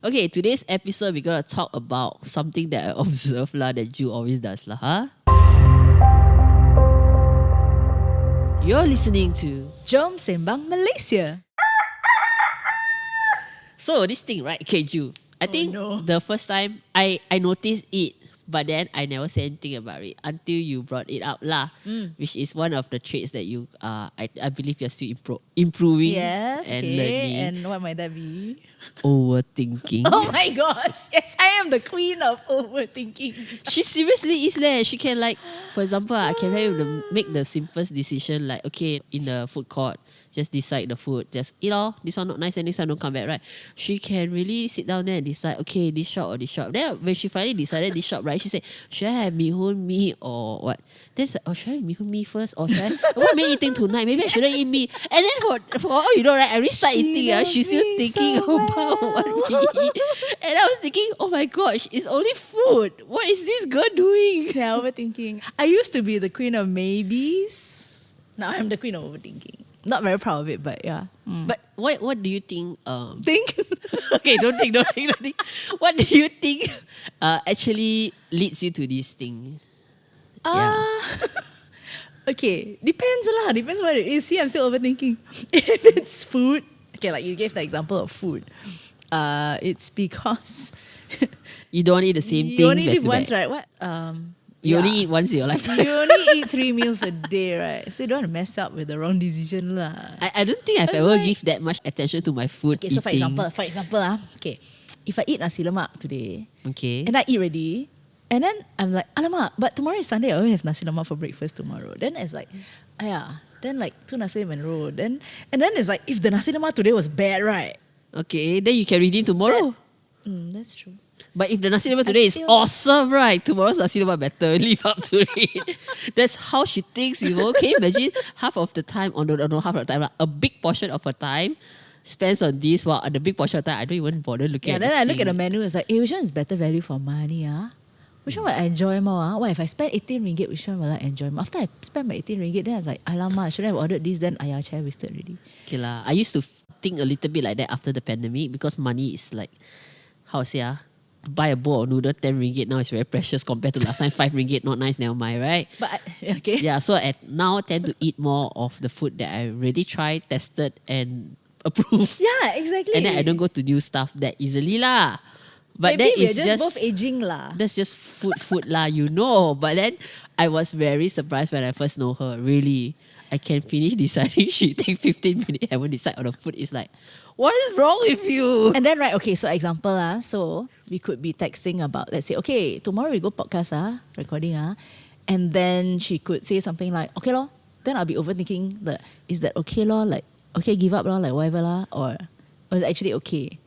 Okay, today's episode we're gonna talk about something that I observe lah that Ju always does lah, huh? You're listening to Jom Sembang Malaysia. so this thing, right? Okay, Ju. I think no. the first time I noticed it, but then I never said anything about it until you brought it up lah. Which is one of the traits that you I believe you're still improving Yes, and okay. learning. And what might that be? Overthinking. Oh my gosh. Yes, I am the queen of overthinking. She seriously is leh. She can like, for example, I can help you to make the simplest decision like, okay, in the food court, just decide the food. Just eat all. This one not nice and this one don't come back, right? She can really sit down there and decide, okay, this shop or this shop. Then when she finally decided this shop, right, she said, should I have mee-hoon mee or what? Then it's like, oh, should I have mee-hoon mee first? Or should I, what am I eating tonight? Maybe I shouldn't eat meat. And then for all you know, right, I really start eating. She's still thinking about what we eat. And I was thinking, oh my gosh, it's only food. What is this girl doing? Yeah, overthinking. I used to be the queen of maybes. Now I'm the queen of overthinking. Not very proud of it, but yeah. But what do you think? Think? Okay, don't think. What do you think actually leads you to this thing? Okay, depends lah. Depends what it is. See, I'm still overthinking. If it's food, okay, like you gave the example of food. It's because You don't want to eat the same thing. you only back live to once, back. right? What? You only yeah. eat once in your lifetime. You only eat 3 meals a day, right? So you don't want to mess up with the wrong decision lah. I don't think I've It's ever like- give that much attention to my food. Okay, so for eating. example, okay, if I eat nasi lemak today Okay. and I eat already, and then I'm like, alamak, but tomorrow is Sunday, I will have nasi lemak for breakfast tomorrow. Then it's like, then like 2 nasi lemak in a row. And then it's like, if the nasi lemak today was bad, right? Okay, then you can redeem tomorrow. That's true. But if the nasi lemak today is feel- awesome, right? Tomorrow's nasi lemak better. Live up to it. That's how she thinks, you know. Okay, imagine half of the time, or no, half of the time, like, a big portion of her time spends on this, while the big portion of the time, I don't even bother looking Yeah, at then this I look at thing. the menu, it's like, which one is better value for money? Which one will I enjoy more? What if I spend 18 ringgit, which one will I enjoy more? After I spend my 18 ringgit, then I was like, alamak, should I have ordered this? Then, chair wasted already. Okay lah. I used to think a little bit like that after the pandemic because money is like, how to say buy a bowl of noodle 10 ringgit now is very precious compared to last time 5 ringgit, not nice, never mind, right? But, okay. Yeah, so now I tend to eat more of the food that I already tried, tested and approved. Yeah, exactly. And then I don't go to new stuff that easily lah. But Maybe that we're is just both aging lah. that's just food lah, you know. But then I was very surprised when I first know her. Really, I can finish deciding. She take 15 minutes, haven't decided on the food. It's like, what is wrong with you? And then, right, okay, so example, so we could be texting about, let's say, okay, tomorrow we go podcast, recording, and then she could say something like, okay, lor, then I'll be overthinking, is that okay, lor, like, okay, give up, lor, like, whatever, lah, or is it actually okay?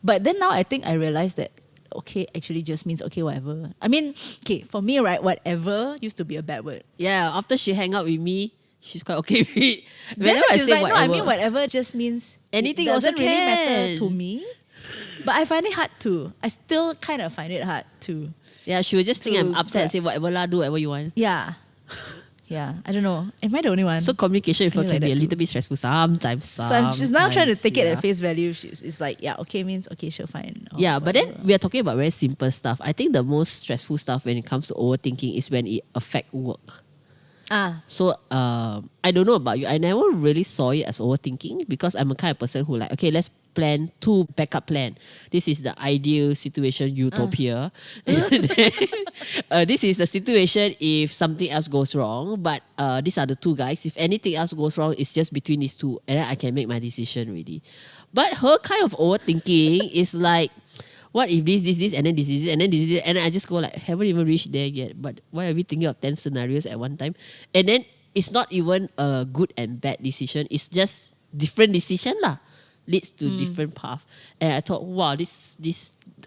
But then now I think I realized that, okay, actually just means, okay, whatever. I mean, okay, for me, right, whatever used to be a bad word. Yeah, after she hang out with me, she's quite okay with it. Then Whenever I she's say like, whatever, no, I mean, whatever just means Anything it doesn't also really can. matter to me. But I find it hard to. I still kind of find it hard to. yeah, she will just think I'm to upset and grab. say whatever lah, do whatever you want. Yeah. Yeah. I don't know. Am I the only one? So communication with her I can like be a that little bit stressful sometimes. So she's now trying to take it yeah. at face value. It's like, yeah, okay means okay, sure, fine. Or Yeah, but then whatever. we are talking about very simple stuff. I think the most stressful stuff when it comes to overthinking is when it affects work. So I don't know about you. I never really saw it as overthinking because I'm a kind of person who like, okay, let's plan 2 backup plan. This is the ideal situation, utopia. And then, this is the situation if something else goes wrong. But these are the 2 guys. If anything else goes wrong, it's just between these 2. And then I can make my decision already. But her kind of overthinking is like, what if this, and then this, and then this, and I just go like, haven't even reached there yet. But why are we thinking of 10 scenarios at one time? And then it's not even a good and bad decision. It's just different decision lah. Leads to different path. And I thought, wow, this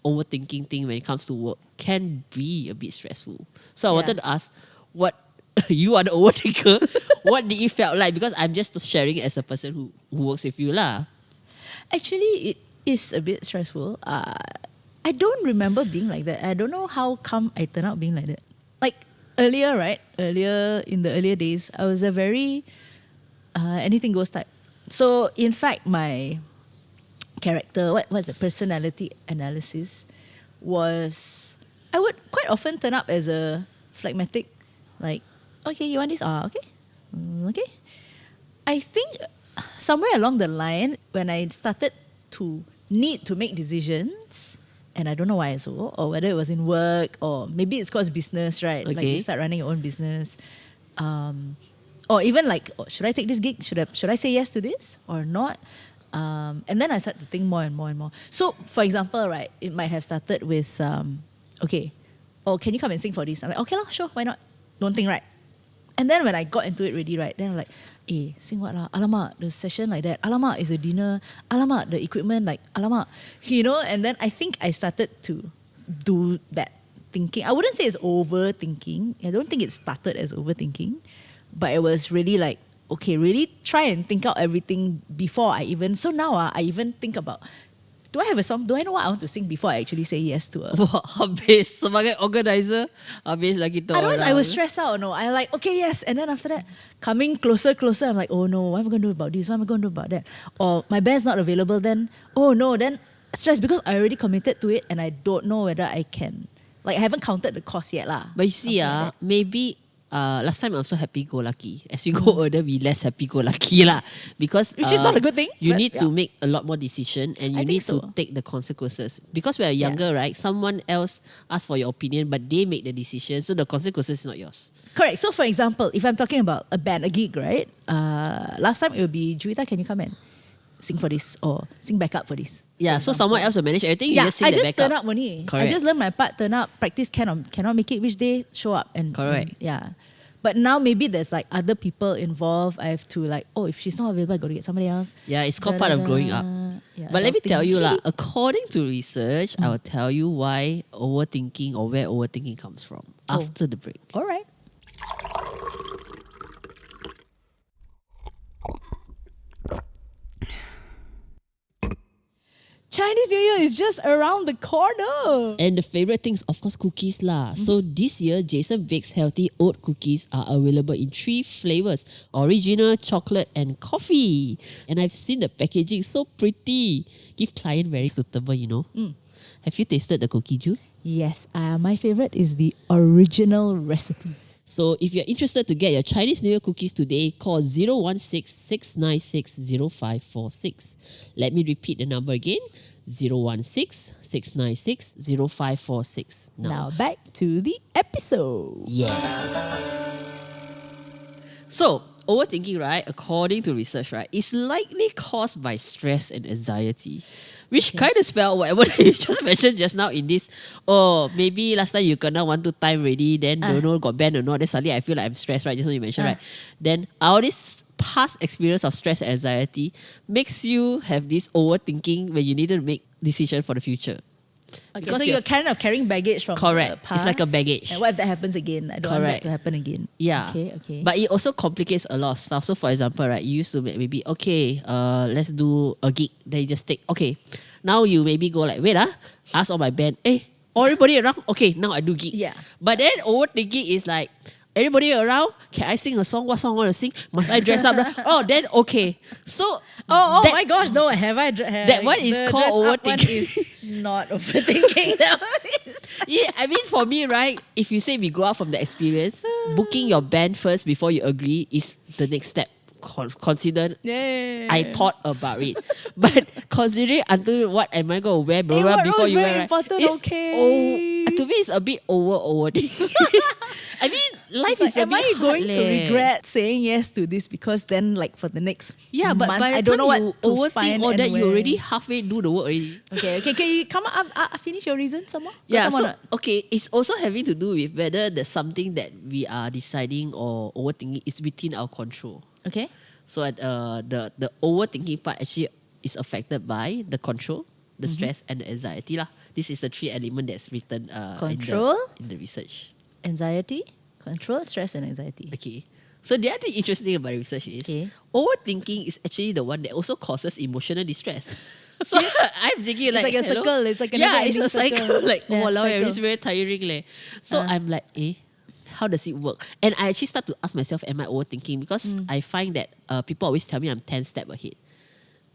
overthinking thing when it comes to work can be a bit stressful. So I wanted to ask, what you are the overthinker. What did it felt like? Because I'm just sharing it as a person who works with you lah. Actually, it is a bit stressful. I don't remember being like that. I don't know how come I turned out being like that. Like earlier, right? Earlier in the earlier days, I was a very anything goes type. So in fact, my character, what's the personality analysis, was I would quite often turn up as a phlegmatic, like, okay, you want this? Okay. Okay. I think somewhere along the line, when I started to need to make decisions, and I don't know why so, or whether it was in work, or maybe it's cause business, right? Okay. Like you start running your own business. Or even like, should I take this gig? Should I say yes to this or not? And then I start to think more and more and more. So, for example, right, it might have started with, okay, can you come and sing for this? I'm like, okay, sure, why not? Don't think, right? And then when I got into it already, right, then I'm like, sing what lah? Alamak, the session like that. Alamak, is a dinner. Alamak, the equipment, like, alamak. And then I think I started to do that thinking. I wouldn't say it's overthinking. I don't think it started as overthinking. But it was really like, okay, really try and think out everything before I even... So now I even think about, do I have a song? Do I know what I want to sing before I actually say yes to a... Habis sebagai organizer, habis lah kita Otherwise, orang. I was stressed out. No, I like, okay, yes. And then after that, coming closer, I'm like, oh no, what am I going to do about this? What am I going to do about that? Or my band's not available then. Oh no, then stress because I already committed to it and I don't know whether I can... Like, I haven't counted the cost yet lah. But you see, like maybe... last time I'm so happy-go-lucky. As we go older, we less happy-go-lucky lah. Because which is not a good thing. You need to make a lot more decision and you need to take the consequences. Because we are younger, right? Someone else asks for your opinion, but they make the decision, so the consequences is not yours. Correct. So, for example, if I'm talking about a band, a gig, right? Last time it would be, Juwita, can you come and sing for this or sing backup for this? Yeah, so someone else will manage everything. You just sing the backup. I just turn up only. Correct. I just learn my part, turn up, practice, cannot make it, which day, show up. Correct. But now maybe there's like other people involved. I have to like, if she's not available, I got to get somebody else. Yeah, it's called part of growing up. Yeah, but let me tell you lah, according to research, I will tell you why overthinking or where overthinking comes from after the break. All right. Chinese New Year is just around the corner. And the favourite things, of course, cookies lah. So this year, Jason Bakes Healthy Oat Cookies are available in 3 flavours. Original, chocolate and coffee. And I've seen the packaging, so pretty. Give client very suitable, Have you tasted the cookie, Ju? Yes, my favourite is the original recipe. So if you're interested to get your Chinese New Year cookies today, call 016-696-0546. Let me repeat the number again. 016-696-0546. Now back to the episode. Yes. So, overthinking, right, according to research, right, is likely caused by stress and anxiety. Which kind of spell whatever you just mentioned just now in this, maybe last time you kena 1-2 time already, then don't know got banned or not, then suddenly I feel like I'm stressed, right? Just now you mentioned, right? Then all this past experience of stress and anxiety makes you have this overthinking when you need to make decision for the future. Okay, because so you're kind of carrying baggage from the past. It's like a baggage. And what if that happens again? I don't want that to happen again. Yeah. Okay. But it also complicates a lot of stuff. So for example, right, you used to maybe, let's do a gig. Then you just take, now you maybe go like, ask all my band, everybody around, now I do gig. Yeah. But then overthinking is like, everybody around, can I sing a song? What song I want to sing? Must I dress up? Then okay. So my gosh, no, have I that one is called overthinking. Is not overthinking. That one is yeah, I mean for me, right, if you say we go out from the experience, booking your band first before you agree is the next step. Consider I thought about it. But considering until what am I going to wear before you wear, important, to me it's a bit over. I mean, life is like, a bit am I going hard, to regret saying yes to this because then like for the next but month, by the I don't know what you to overthink find all and that, wear. you already halfway do the work already. Okay, can you come up, finish your reason some more? Yeah, it's also having to do with whether there's something that we are deciding or overthinking is within our control. Okay. So the overthinking part actually is affected by the control, the stress and the anxiety lah. This is the 3 elements that's written control in the research. Anxiety, control, stress and anxiety. Okay. So the other thing interesting about research is overthinking is actually the one that also causes emotional distress. So I'm thinking like it's like a circle. It's like it's a cycle. Like it's very tiring leh. So I'm like, how does it work? And I actually start to ask myself, am I overthinking? Because I find that people always tell me I'm 10 steps ahead.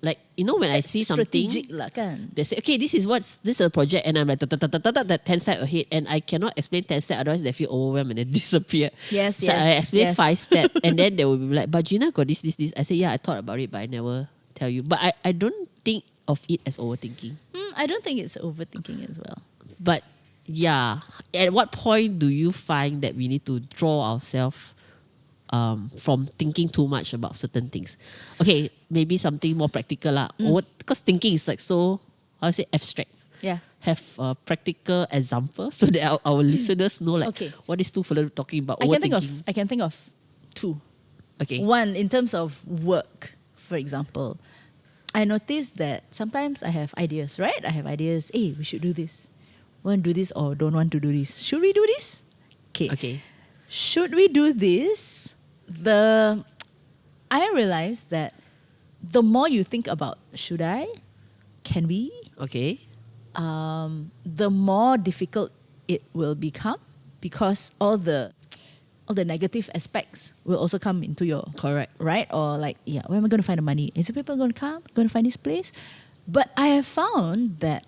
Like, you know, when I see something, strategic lah kan. they say, okay, this is a project, and I'm like, that 10 steps ahead, and I cannot explain 10 steps, otherwise they feel overwhelmed and they disappear. Yes, so I explain 5 steps, and then they will be like, but Gina got this. I say, yeah, I thought about it, but I never tell you. But I don't think of it as overthinking. I don't think it's overthinking as well. But yeah, at what point do you find that we need to draw ourselves from thinking too much about certain things? Okay, maybe something more practical lah. Because thinking is like so, how to say, abstract. Yeah. Have a practical example so that our listeners know like what is two fellow talking about overthinking. I can think of 2. Okay. One, in terms of work, for example, I noticed that sometimes I have ideas, right? I have ideas, hey, we should do this. Want to do this or don't want to do this? Should we do this? Okay. Should we do this? I realized that the more you think about should I, can we, Okay. the more difficult it will become, because all the negative aspects will also come into your Correct. right? Or like, yeah, where am I going to find the money? Is the people going to come? Going to find this place? But I have found that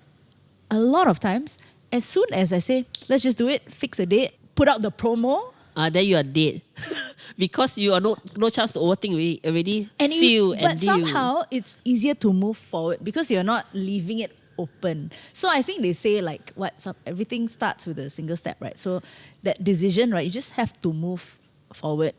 a lot of times, as soon as I say, let's just do it, fix a date, put out the promo, Then you are dead. Because you are no chance to overthink already seal and but deal. somehow it's easier to move forward because you're not leaving it open. So I think they say like everything starts with a single step, right? So that decision, right, you just have to move forward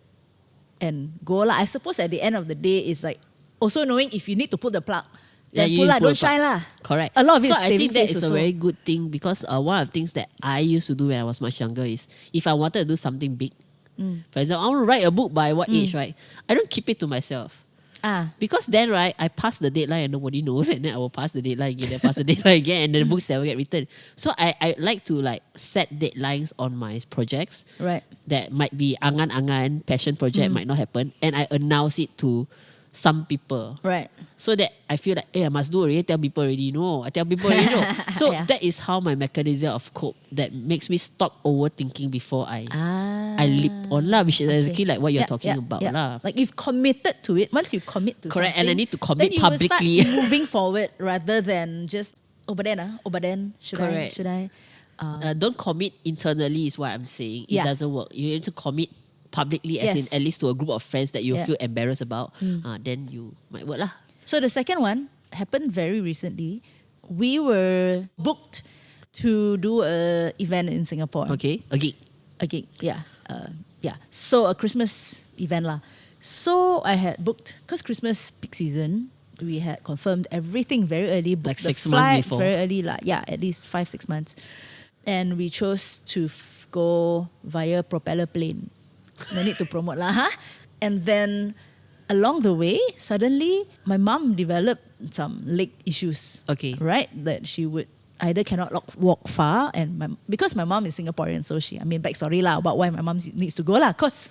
and go lah. I suppose at the end of the day is like also knowing if you need to pull the plug, then pull lah, don't shy lah. Correct. A lot of it is I think that is also a very good thing, because one of the things that I used to do when I was much younger is if I wanted to do something big, for example, I want to write a book by what age, right? I don't keep it to myself. Because then, right, I pass the deadline and nobody knows, and then I will pass the deadline again, then pass the deadline again, and then the books never get written. So I like to like set deadlines on my projects. Right. That might be angan-angan, passion project might not happen, and I announce it to some people. Right. So that I feel like, I must do already, tell people already. No, I tell people already. No. So that is how my mechanism of cope that makes me stop overthinking before I leap on lah, which is exactly like what you're talking about lah. Like you've committed to it. Once you commit to correct, something, and I need to commit then publicly. You will start moving forward rather than just but then should I? Don't commit internally is what I'm saying. It doesn't work. You need to commit publicly, as in at least to a group of friends that you feel embarrassed about. Then you might work lah. So the second one happened very recently. We were booked to do a event in Singapore. Okay, a gig. Yeah. So a Christmas event lah. So I had booked, because Christmas peak season, we had confirmed everything very early. Like 6 the months before. Very early lah. Yeah, at least 5-6 months. And we chose to go via propeller plane. No need to promote lah. Huh? And then along the way, suddenly my mom developed some leg issues. Okay. Right? That she would either cannot walk far, and because my mom is Singaporean, so backstory lah about why my mom needs to go lah. Cause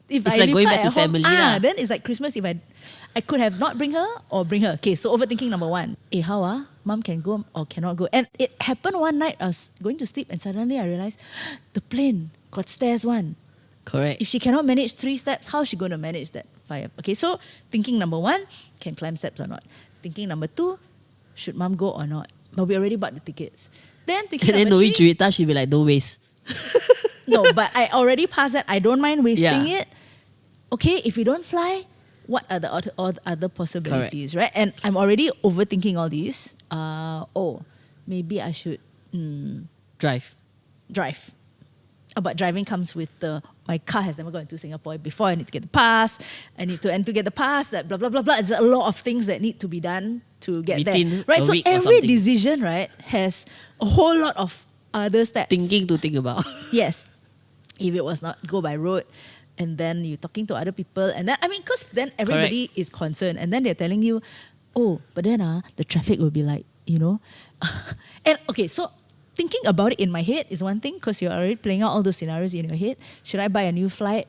if it's I like leave going her back to at home, family lah. then it's like Christmas if I could have not bring her or bring her. Okay, so overthinking number 1. How mom can go or cannot go? And it happened one night, I was going to sleep and suddenly I realized the plane got stairs one. Correct. If she cannot manage 3 steps, how is she going to manage that 5? Okay, so thinking number 1, can climb steps or not? Thinking number 2, should mom go or not? But we already bought the tickets. Then thinking and then number 3, Juwita, she'll be like, don't waste. no, but I already passed that. I don't mind wasting it. Okay, if we don't fly, what are the other possibilities, right? And I'm already overthinking all these. Maybe I should Drive. But driving comes with my car has never gone to Singapore before. I need to get the pass. And to get the pass, that blah, blah, blah, blah. It's a lot of things that need to be done to get Within there. Right? a So week or every something. decision, right, has a whole lot of other steps. Thinking to think about. Yes. If it was not go by road, and then you're talking to other people, and then, because then everybody is concerned, and then they're telling you, but then the traffic will be like, and okay, so thinking about it in my head is one thing, because you're already playing out all those scenarios in your head. Should I buy a new flight?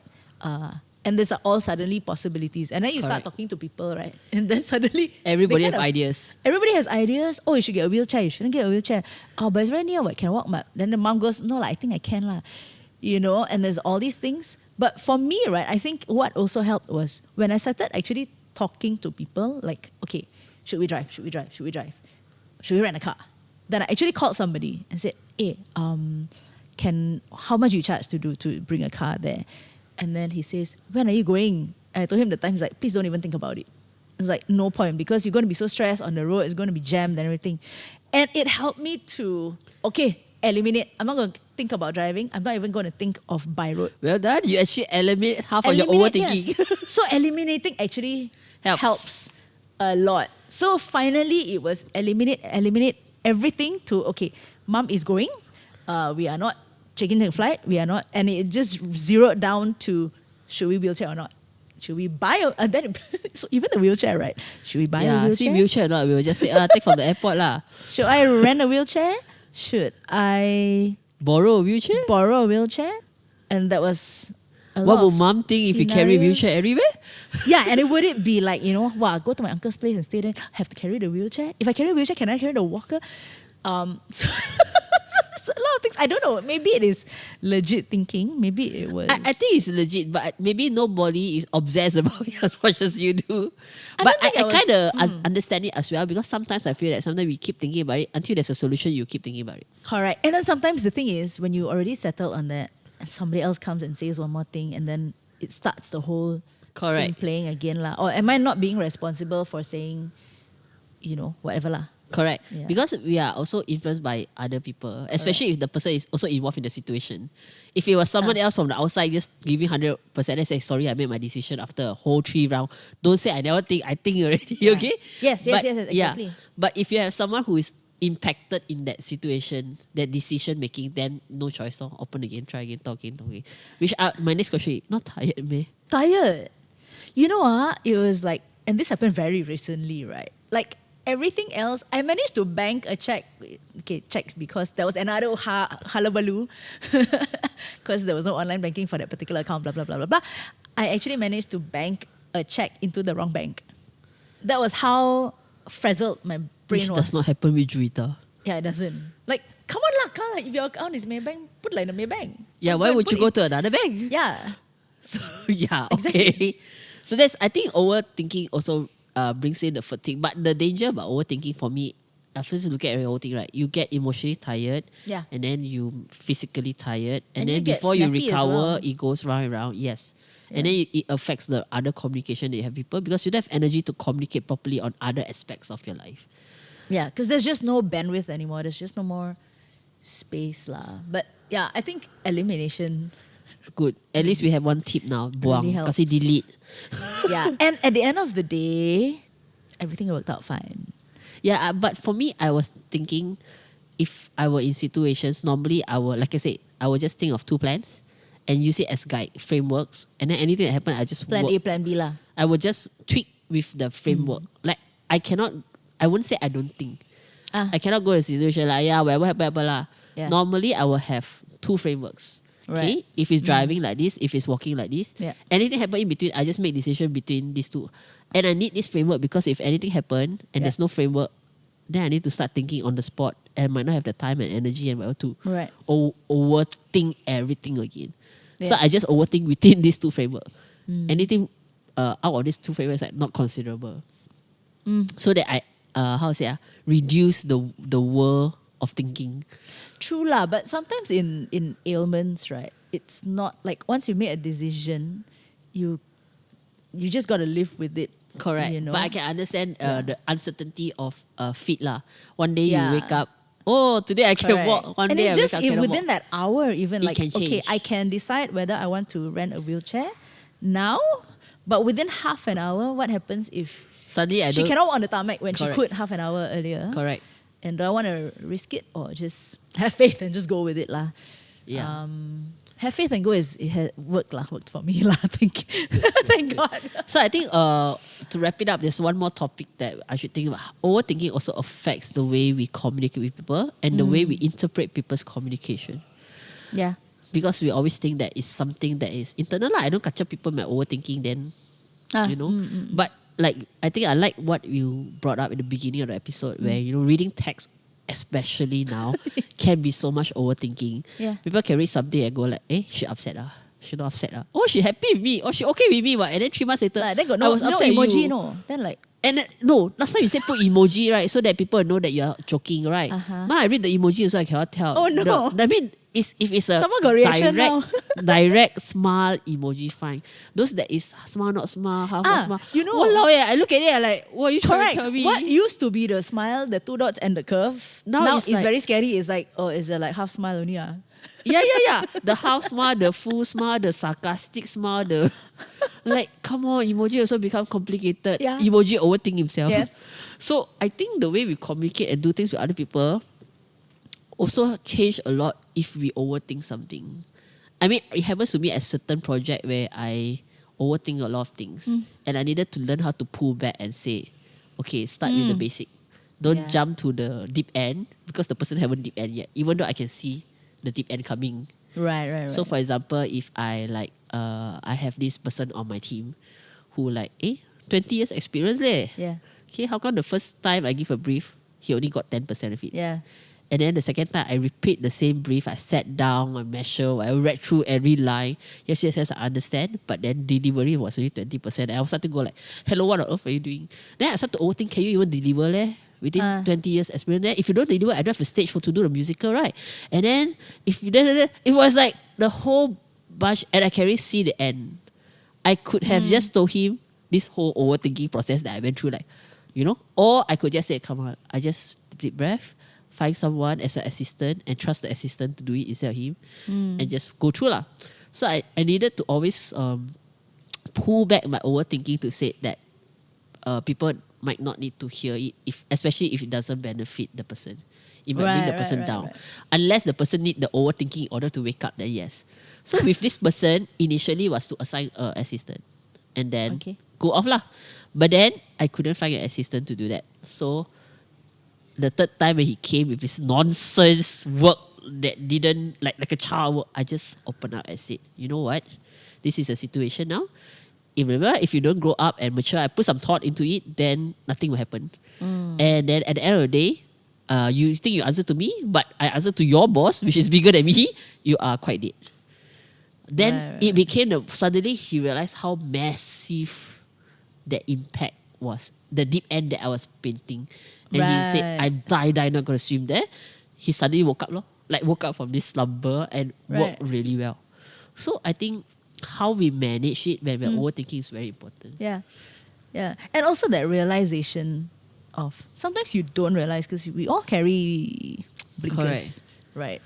And these are all suddenly possibilities. And then you start talking to people, right? And then suddenly Everybody have ideas. Everybody has ideas. You should get a wheelchair. You shouldn't get a wheelchair. But it's very near. What, can walk? Then the mom goes, no, I think I can lah. And there's all these things. But for me, right, I think what also helped was when I started actually talking to people, like, okay, should we drive? Should we drive? Should we drive? Should we rent a car? Then I actually called somebody and said, hey, how much you charge to bring a car there? And then he says, when are you going? I told him the time. He's like, please don't even think about it. It's like, no point, because you're going to be so stressed on the road. It's going to be jammed and everything. And it helped me to, eliminate. I'm not going to think about driving. I'm not even going to think of by road. Well done. You actually eliminate half of your overthinking. Yes. So eliminating actually helps a lot. So finally, it was eliminate everything to, mom is going. We are not checking the flight. We are not. And it just zeroed down to, should we wheelchair or not? Should we buy so even the wheelchair, right? Should we buy a wheelchair? See wheelchair or not, we will just say, take from the airport lah. Should I rent a wheelchair? Should I borrow a wheelchair? And that was what would mom think if you carry a wheelchair everywhere? Yeah, and would it be like, go to my uncle's place and stay there, have to carry the wheelchair? If I carry a wheelchair, can I carry the walker? So a lot of things. I don't know. Maybe it is legit thinking. Maybe it was. I think it's legit, but maybe nobody is obsessed about it as much as you do. But I kind of understand it as well, because sometimes I feel that sometimes we keep thinking about it until there's a solution, you keep thinking about it. Correct. And then sometimes the thing is, when you already settled on that, and somebody else comes and says one more thing, and then it starts the whole thing playing again lah. Or am I not being responsible for saying, whatever lah? Correct. Yeah. Because we are also influenced by other people, especially if the person is also involved in the situation. If it was someone else from the outside just giving 100% and say, sorry, I made my decision after a whole 3 rounds. Don't say I never think, I think already, okay? Yes, exactly. Yeah. But if you have someone who is impacted in that situation, that decision making, then no choice. So open again, try again, talk again. Which my next question is, not tired, meh? Tired. It was like, and this happened very recently, right? Like, everything else, I managed to bank a check. Checks because there was another hullabaloo because there was no online banking for that particular account, blah, blah, blah, blah, blah. I actually managed to bank a check into the wrong bank. That was how frazzled my brain was. Which does not happen with Juwita. Yeah, it doesn't. Like, come on lah, Carl, if your account is Maybank, put like the Maybank. Yeah, why would you go to another bank? Yeah. So, yeah, okay. Exactly. So that's, I think overthinking also brings in the fatigue. But the danger about overthinking for me, after just looking at the whole thing, right, you get emotionally tired, and then you physically tired, and then before you recover, it goes round and round. Yes. Yeah. And then it affects the other communication that you have with people, because you don't have energy to communicate properly on other aspects of your life. Yeah, because there's just no bandwidth anymore. There's just no more space lah. But yeah, I think elimination. Good. At least we have one tip now. Buang. Really Kasi delete. Yeah. And at the end of the day, everything worked out fine. Yeah, but for me, I was thinking, if I were in situations, normally I would, like I said, I would just think of 2 plans and use it as guide frameworks. And then anything that happened, I just Plan A, Plan B lah. I would just tweak with the framework. Like, I wouldn't say I don't think. I cannot go in a situation like, whatever happened lah. Yeah. Normally, I will have 2 frameworks. Okay? Right. If it's driving like this, if it's walking like this, anything happen in between, I just make decision between these 2. And I need this framework because if anything happen and there's no framework, then I need to start thinking on the spot, and I might not have the time and energy and whatever to overthink everything again. Yeah. So I just overthink within these 2 frameworks. Anything out of these 2 frameworks is not considerable. So that I reduce the world of thinking. True lah, but sometimes in ailments, right, it's not like once you make a decision, you just got to live with it. Correct. But I can understand the uncertainty of fit lah. One day you wake up, today I can walk. One day I wake up, within that hour, even like, okay, I can decide whether I want to rent a wheelchair now, but within half an hour, what happens if suddenly she cannot walk on the tarmac when she could half an hour earlier? Correct. And do I want to risk it or just have faith and just go with it lah? Yeah. Have faith and go worked for me lah. Thank God. So I think to wrap it up, there's one more topic that I should think about. Overthinking also affects the way we communicate with people and the way we interpret people's communication. Yeah. Because we always think that it's something that is internal lah. I don't catch up people my overthinking then, But like, I think I like what you brought up in the beginning of the episode where, reading text, especially now, can be so much overthinking. Yeah. People can read something and go like, she upset lah. She not upset lah. Oh, she happy with me. Oh, she okay with me. And then 3 months later, then got I was upset emoji, you. Then like, And no, last time you said put emoji, right? So that people know that you're joking, right? Now I read the emoji so I cannot tell. Oh no. I mean, if it's a Someone got reaction now. direct smile emoji, fine. Those that is smile, not smile, half not smile. You know, walao, I look at it, I'm like, what are you trying correct. to tell me? What used to be the smile, the 2 dots and the curve, now it's like, very scary. It's like, oh, is it like half smile only? Yeah. The half smile, the full smile, the sarcastic smile, the like, come on, emoji also become complicated. Yeah. Emoji overthink himself. Yes. So I think the way we communicate and do things with other people also change a lot if we overthink something. I mean, it happens to me at a certain project where I overthink a lot of things. And I needed to learn how to pull back and say, okay, start with the basic. Don't jump to the deep end because the person haven't deep end yet, even though I can see the deep end coming. Right. So for example, if I like I have this person on my team who like 20 years experience Yeah. Okay, how come the first time I give a brief, he only got 10% of it? Yeah. And then the second time I repeat the same brief, I sat down, I measure, I read through every line. Yes, I understand. But then delivery was only 20%. And I started to go like, hello, what on earth are you doing? Then I started to overthink, can you even deliver within 20 years experience? If you don't deliver, I don't have a stage for to do the musical, right? And then if you it was like the whole bunch, and I can really see the end. I could have just told him this whole overthinking process that I went through, like, you know, or I could just say, come on, I just deep breath, find someone as an assistant and trust the assistant to do it instead of him and just go through lah. So I needed to always pull back my overthinking to say that people might not need to hear it, especially if it doesn't benefit the person. It might bring the person down. Right. Unless the person need the overthinking in order to wake up, then yes. So with this person, initially was to assign an assistant and then go off lah. But then I couldn't find an assistant to do that. So the third time when he came with this nonsense work that didn't like a child work, I just opened up and said, you know what? This is a situation now. If you don't grow up and mature, I put some thought into it, then nothing will happen. And then at the end of the day, you think you answer to me, but I answer to your boss, which is bigger than me, you are quite dead. Then it became suddenly he realized how massive the impact was. The deep end that I was painting. And he said, I'm die, not going to swim there. He suddenly woke up from this slumber and worked really well. So I think how we manage it when we're overthinking is very important. Yeah. And also that realization of, sometimes you don't realize because we all carry blinkers. Correct.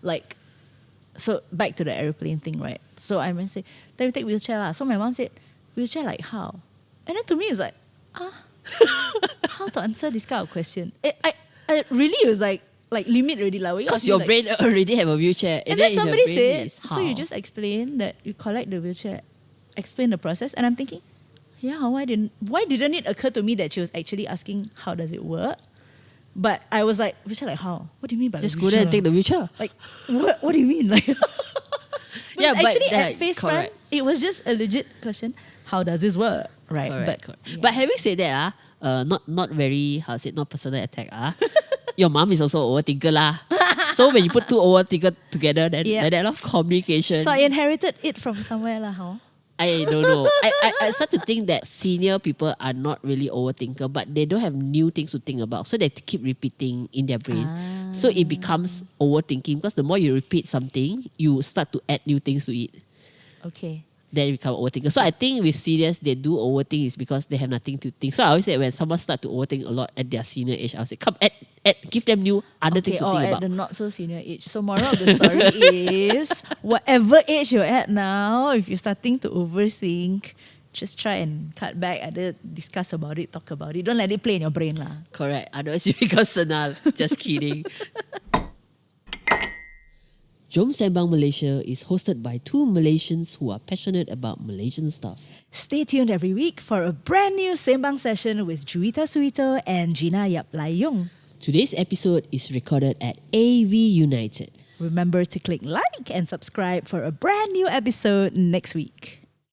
Right? So back to the airplane thing, right? So I went say, then we take wheelchair lah. So my mom said, wheelchair like how? And then to me it's like, how to answer this kind of question? I really was like limit already lah. Because your brain already have a wheelchair. And then somebody said, so you just explain that you collect the wheelchair, explain the process. And I'm thinking, why didn't it occur to me that she was actually asking how does it work? But I was like, wheelchair like how? What do you mean by just the go there and take the wheelchair? Like, what do you mean? Like, but actually at face front, it was just a legit question. How does this work? Right. Correct. But having said that, not very, not personal attack. Your mom is also overthinker lah. So when you put two overthinker together, then like that of communication. So I inherited it from somewhere lah, huh? I don't know. I start to think that senior people are not really overthinker, but they don't have new things to think about. So they keep repeating in their brain. So it becomes overthinking because the more you repeat something, you start to add new things to it. Okay. Then become overthinker. So I think with seniors, they do overthink is because they have nothing to think. So I always say when someone start to overthink a lot at their senior age, I'll say, come give them new other things to think about. At the not so senior age. So moral of the story is, whatever age you're at now, if you're starting to overthink, just try and cut back, discuss about it, talk about it. Don't let it play in your brain lah. Correct. Otherwise you become senile. Just kidding. Jom Sembang Malaysia is hosted by two Malaysians who are passionate about Malaysian stuff. Stay tuned every week for a brand new Sembang session with Juwita Suito and Gina Yap Lai Yong. Today's episode is recorded at AV United. Remember to click like and subscribe for a brand new episode next week.